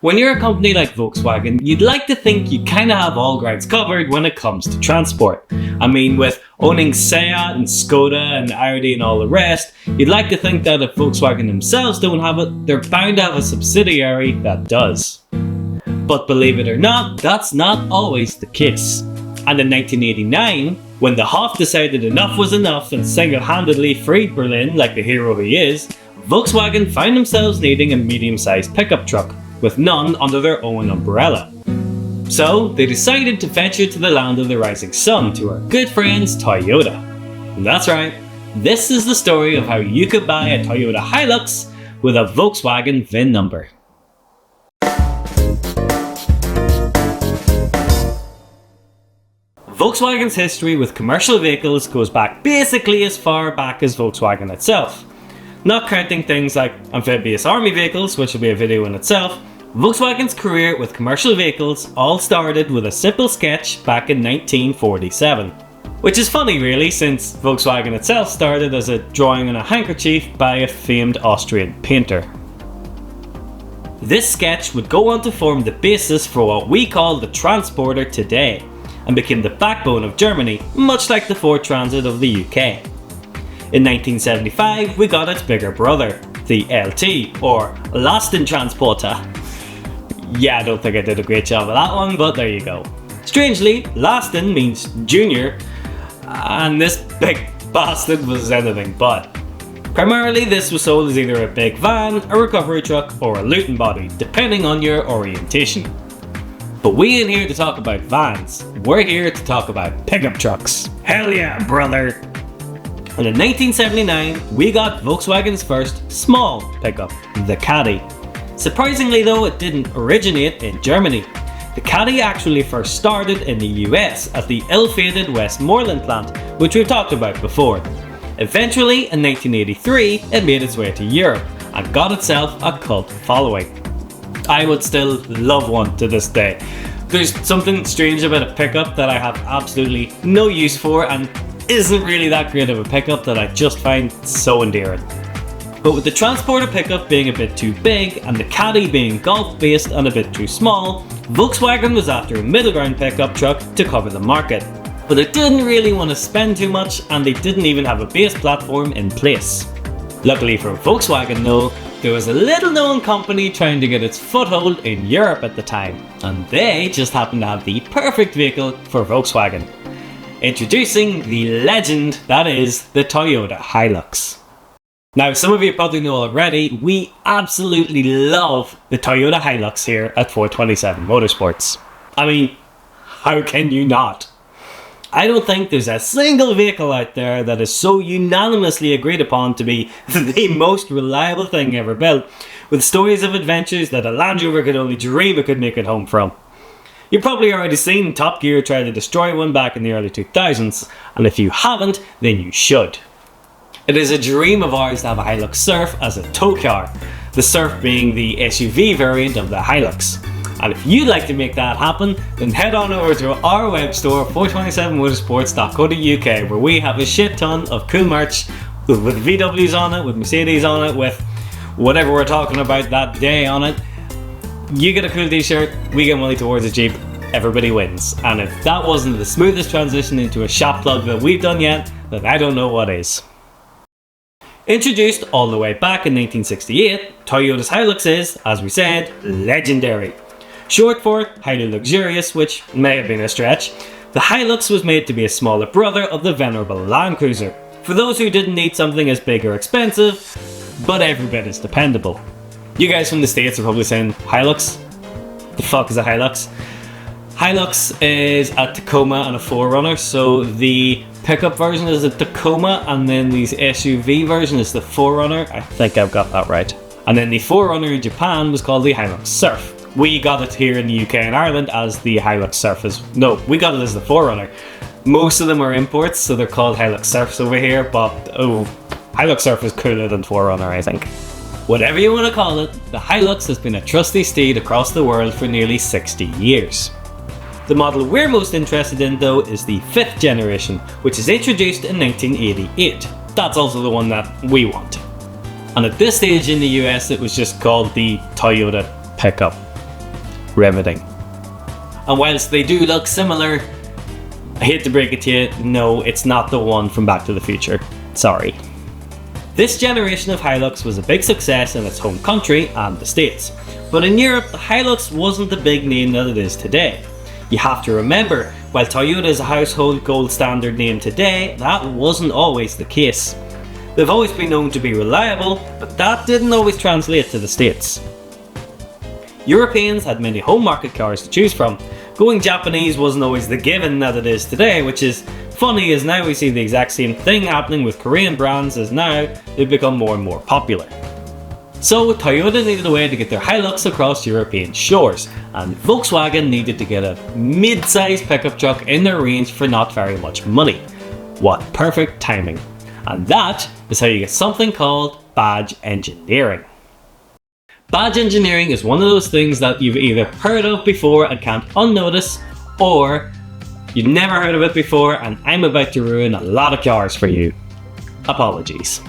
When you're a company like Volkswagen, you'd like to think you kinda have all grounds covered when it comes to transport. I mean, with owning Seat and Skoda and Audi and all the rest, you'd like to think that if Volkswagen themselves don't have it, they're bound to have a subsidiary that does. But believe it or not, that's not always the case. And in 1989, when the Hof decided enough was enough and single-handedly freed Berlin like the hero he is, Volkswagen found themselves needing a medium-sized pickup truck, with none under their own umbrella. So they decided to venture to the land of the rising sun, to our good friends Toyota. And that's right, this is the story of how you could buy a Toyota Hilux with a Volkswagen VIN number. Volkswagen's history with commercial vehicles goes back basically as far back as Volkswagen itself. Not counting things like amphibious army vehicles, which will be a video in itself, Volkswagen's career with commercial vehicles all started with a simple sketch back in 1947. Which is funny really, since Volkswagen itself started as a drawing on a handkerchief by a famed Austrian painter. This sketch would go on to form the basis for what we call the Transporter today, and became the backbone of Germany, much like the Ford Transit of the UK. In 1975, we got its bigger brother, the LT, or Lastentransporter. Yeah, I don't think I did a great job of that one, but there you go. Strangely, Lasten means junior, and this big bastard was anything but. Primarily, this was sold as either a big van, a recovery truck, or a looting body, depending on your orientation. But we ain't here to talk about vans, we're here to talk about pickup trucks. Hell yeah, brother! And in 1979, we got Volkswagen's first small pickup, the Caddy. Surprisingly though, it didn't originate in Germany. The Caddy actually first started in the US at the ill-fated Westmoreland plant, which we've talked about before. Eventually, in 1983, it made its way to Europe and got itself a cult following. I would still love one to this day. There's something strange about a pickup that I have absolutely no use for and isn't really that great of a pickup that I just find so endearing. But with the Transporter pickup being a bit too big and the Caddy being golf based and a bit too small, Volkswagen was after a middle ground pickup truck to cover the market. But they didn't really want to spend too much and they didn't even have a base platform in place. Luckily for Volkswagen though, there was a little known company trying to get its foothold in Europe at the time, and they just happened to have the perfect vehicle for Volkswagen. Introducing the legend that is the Toyota Hilux. Now, some of you probably know already, we absolutely love the Toyota Hilux here at 427 Motorsports. I mean, how can you not? I don't think there's a single vehicle out there that is so unanimously agreed upon to be the most reliable thing ever built, with stories of adventures that a Land Rover could only dream it could make it home from. You've probably already seen Top Gear try to destroy one back in the early 2000s, and if you haven't, then you should. It is a dream of ours to have a Hilux Surf as a tow car, the Surf being the SUV variant of the Hilux. And if you'd like to make that happen, then head on over to our web store, 427motorsports.co.uk, where we have a shit ton of cool merch with VWs on it, with Mercedes on it, with whatever we're talking about that day on it. You get a cool t-shirt, we get money towards a Jeep, everybody wins. And if that wasn't the smoothest transition into a shop plug that we've done yet, then I don't know what is. Introduced all the way back in 1968, Toyota's Hilux is, as we said, legendary. Short for highly luxurious, which may have been a stretch, the Hilux was made to be a smaller brother of the venerable Land Cruiser, for those who didn't need something as big or expensive, but every bit as dependable. You guys from the States are probably saying, Hilux? The fuck is a Hilux? Hilux is a Tacoma and a 4Runner, so the pickup version is a Tacoma and then the SUV version is the 4Runner. I think I've got that right. And then the 4Runner in Japan was called the Hilux Surf. We got it here in the UK and Ireland as the Hilux Surf. We got it as the 4Runner. Most of them are imports, so they're called Hilux Surfs over here, but Hilux Surf is cooler than 4Runner, I think. Whatever you want to call it, the Hilux has been a trusty steed across the world for nearly 60 years. The model we're most interested in though is the 5th generation, which is introduced in 1988. That's also the one that we want. And at this stage in the US it was just called the Toyota Pickup. riveting. And whilst they do look similar, I hate to break it to you, no, it's not the one from Back to the Future. Sorry. This generation of Hilux was a big success in its home country and the States, but in Europe the Hilux wasn't the big name that it is today. You have to remember, while Toyota is a household gold standard name today, that wasn't always the case. They've always been known to be reliable, but that didn't always translate to the States. Europeans had many home market cars to choose from. Going Japanese wasn't always the given that it is today, which is funny as now we see the exact same thing happening with Korean brands as now they've become more and more popular. So Toyota needed a way to get their Hilux across European shores, and Volkswagen needed to get a mid-sized pickup truck in their range for not very much money. What perfect timing. And that is how you get something called badge engineering. Badge engineering is one of those things that you've either heard of before and can't unnotice, or you've never heard of it before and I'm about to ruin a lot of cars for you. Apologies.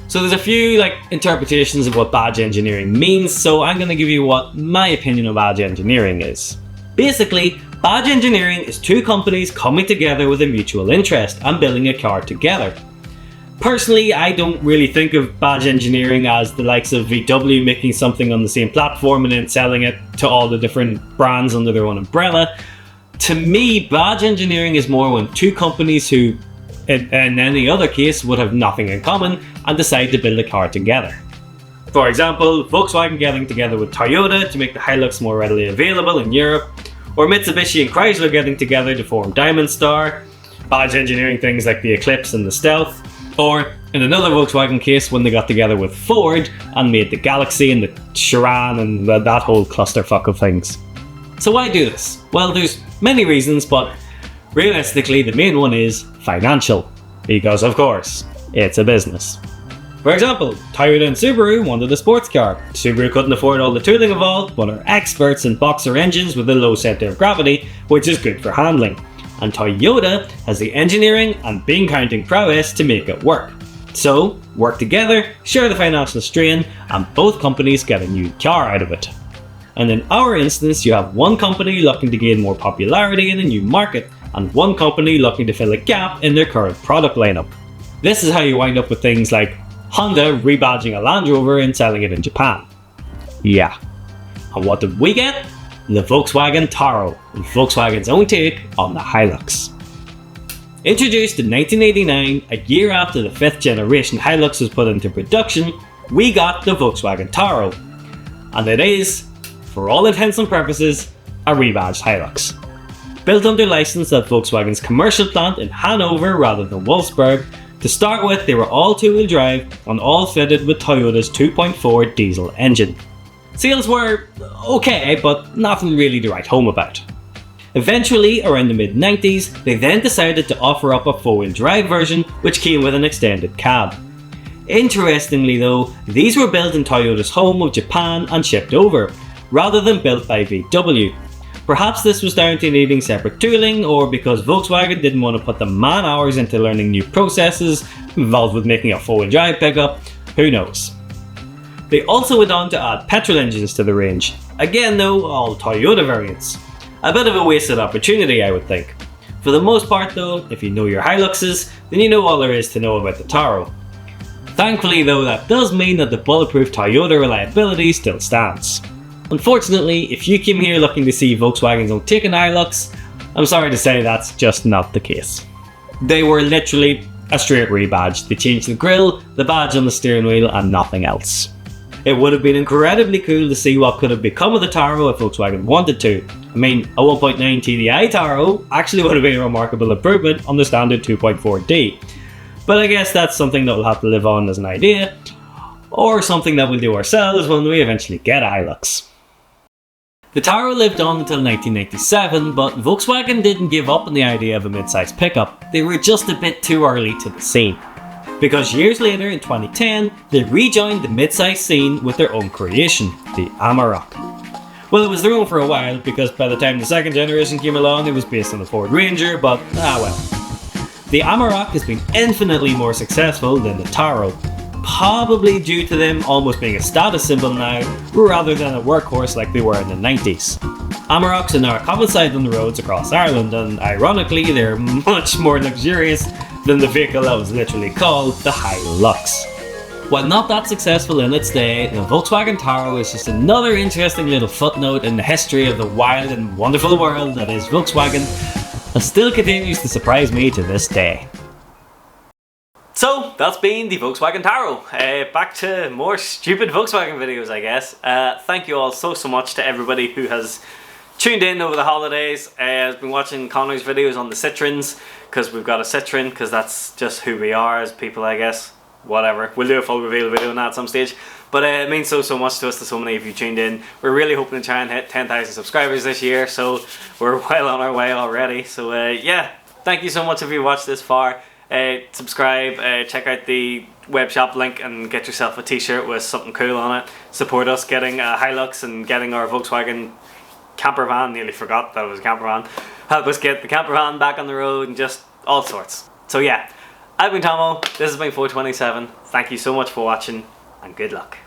So there's a few interpretations of what badge engineering means, so I'm going to give you what my opinion of badge engineering is. Basically, badge engineering is two companies coming together with a mutual interest and building a car together. Personally, I don't really think of badge engineering as the likes of VW making something on the same platform and then selling it to all the different brands under their own umbrella. To me, badge engineering is more when two companies who, in any other case, would have nothing in common and decide to build a car together. For example, Volkswagen getting together with Toyota to make the Hilux more readily available in Europe, or Mitsubishi and Chrysler getting together to form Diamond Star, badge engineering things like the Eclipse and the Stealth, or in another Volkswagen case when they got together with Ford and made the Galaxy and the Chiron and that whole clusterfuck of things. So why do this? Well, there's many reasons, but realistically the main one is financial, because of course, it's a business. For example, Toyota and Subaru wanted a sports car. Subaru couldn't afford all the tooling involved, but are experts in boxer engines with a low center of gravity, which is good for handling. And Toyota has the engineering and bean counting prowess to make it work. So, work together, share the financial strain, and both companies get a new car out of it. And in our instance, you have one company looking to gain more popularity in a new market, and one company looking to fill a gap in their current product lineup. This is how you wind up with things like Honda rebadging a Land Rover and selling it in Japan. Yeah. And what did we get? The Volkswagen Taro, Volkswagen's own take on the Hilux. Introduced in 1989, a year after the 5th generation Hilux was put into production, we got the Volkswagen Taro. And it is, for all intents and purposes, a rebadged Hilux. Built under license at Volkswagen's commercial plant in Hanover rather than Wolfsburg, to start with they were all two-wheel drive and all fitted with Toyota's 2.4 diesel engine. Sales were okay, but nothing really to write home about. Eventually, around the mid-90s, they then decided to offer up a 4-wheel drive version which came with an extended cab. Interestingly though, these were built in Toyota's home of Japan and shipped over, rather than built by VW. Perhaps this was down to needing separate tooling, or because Volkswagen didn't want to put the man hours into learning new processes involved with making a 4-wheel drive pickup, who knows. They also went on to add petrol engines to the range, again though all Toyota variants. A bit of a wasted opportunity I would think. For the most part though, if you know your Hiluxes, then you know all there is to know about the Taro. Thankfully though, that does mean that the bulletproof Toyota reliability still stands. Unfortunately, if you came here looking to see Volkswagen's own take on Hilux, I'm sorry to say that's just not the case. They were literally a straight rebadge. They changed the grille, the badge on the steering wheel and nothing else. It would have been incredibly cool to see what could have become of the Taro if Volkswagen wanted to. I mean, a 1.9 TDI Taro actually would have been a remarkable improvement on the standard 2.4D. But I guess that's something that will have to live on as an idea, or something that we'll do ourselves when we eventually get a Hilux. The Taro lived on until 1997, but Volkswagen didn't give up on the idea of a mid-size pickup. They were just a bit too early to the scene. Because years later, in 2010, they rejoined the mid-size scene with their own creation, the Amarok. Well, it was their own for a while, because by the time the second generation came along, it was based on the Ford Ranger, but well. The Amarok has been infinitely more successful than the Taro. probably due to them almost being a status symbol now rather than a workhorse like they were in the 90s. Amaroks are now a common sight on the roads across Ireland, and ironically they're much more luxurious than the vehicle that was literally called the Hilux. While not that successful in its day, the Volkswagen Taro is just another interesting little footnote in the history of the wild and wonderful world that is Volkswagen, and still continues to surprise me to this day. So that's been the Volkswagen Taro. Back to more stupid Volkswagen videos, I guess. Thank you all so much to everybody who has tuned in over the holidays. Has been watching Connor's videos on the Citroens, because we've got a Citroen, because that's just who we are as people, I guess. Whatever, we'll do a full reveal video on that at some stage. But it means so much to us, to so many of you tuned in. We're really hoping to try and hit 10,000 subscribers this year, so we're well on our way already. So yeah, thank you so much if you watched this far. Subscribe, check out the web shop link and get yourself a t-shirt with something cool on it. Support us getting a Hilux and getting our Volkswagen camper van. Nearly forgot that it was a camper van. Help us get the camper van back on the road and just all sorts. So yeah, I've been Tomo, this has been 427. Thank you so much for watching and good luck.